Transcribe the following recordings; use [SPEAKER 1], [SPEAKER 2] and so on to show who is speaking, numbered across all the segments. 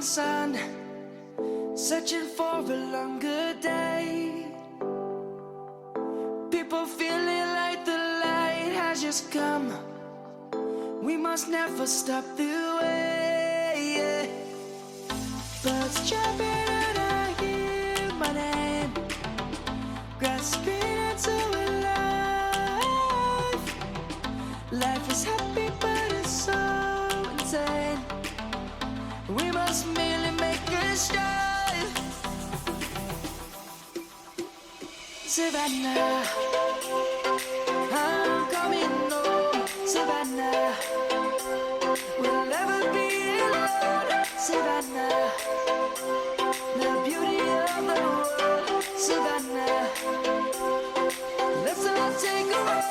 [SPEAKER 1] sun, searching for a longer day. People feeling like the light has just come. We must never stop the way. Birds chirping and I hear my name, grasping into a life. Life is happy but it's so insane. We must merely make a start. Savannah, I'm coming home. Savannah, we'll never be alone. Savannah, the beauty of the world. Savannah, let's all take a walk.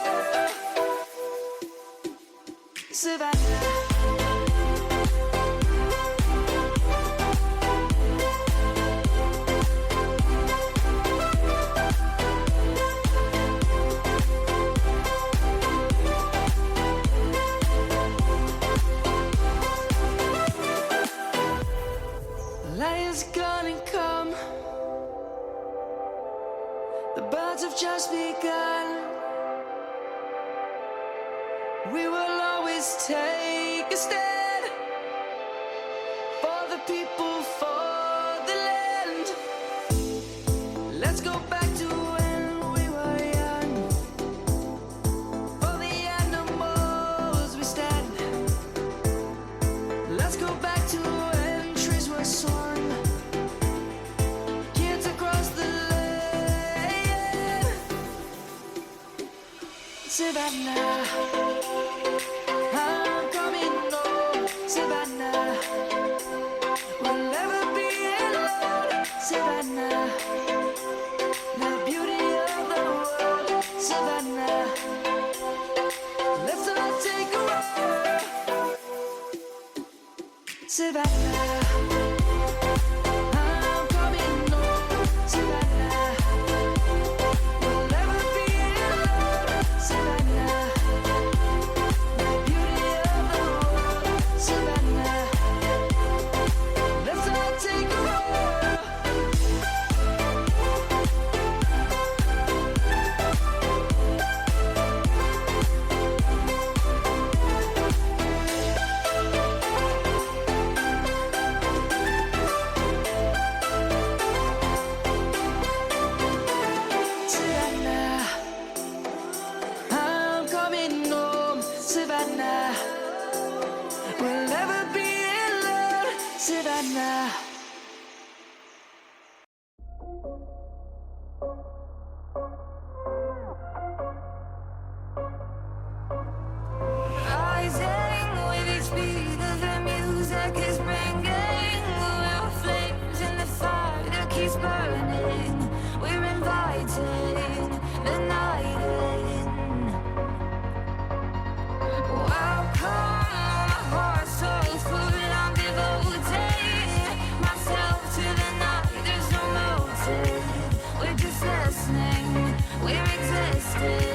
[SPEAKER 1] Savannah. Lion's gonna come. The birds have just begun. We will always take a stand for the people, for the land. Let's go back to when we were young. For the animals we stand. Let's go back to when trees were soaring. Savannah, I'm coming home. Savannah, we'll never be alone. Savannah, the beauty of the world. Savannah, let's all take a walk. Savannah, I'm coming home. Savannah, we'll never be alone. Savannah, the beauty of the world. Savannah, let's all take a walk. Savannah, I'm coming home. Savannah, we'll never be alone. Savannah.
[SPEAKER 2] Rising with each beat of the music is bringing. We're flames in the fire that keeps burning. We're inviting the night in. Welcome, my heart so full, I'm devoting myself to the night. There's no motive, we're just listening, we're existing.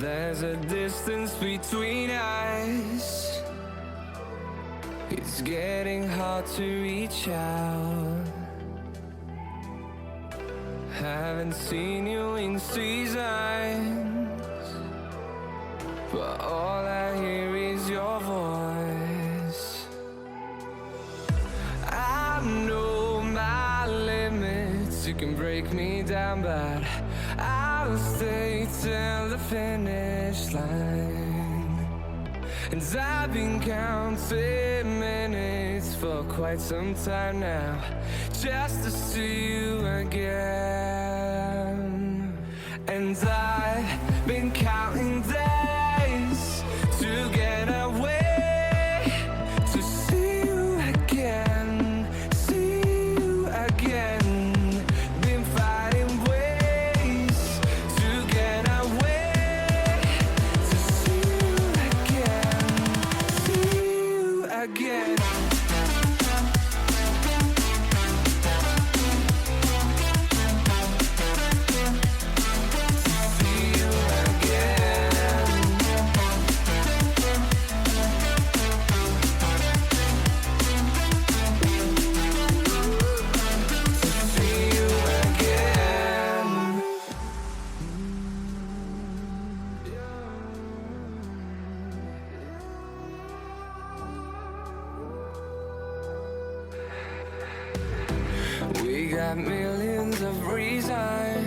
[SPEAKER 3] There's a distance between us. It's getting hard to reach out. Haven't seen you in seasons, but all I hear is your voice. I know my limits, you can break me down, but I'll stay till the finish line. And I've been counting minutes for quite some time now, just to see you again. And I've been counting days to get away, to see you again, see you again. Been finding ways to get away, to see you again, see you again. We got millions of reasons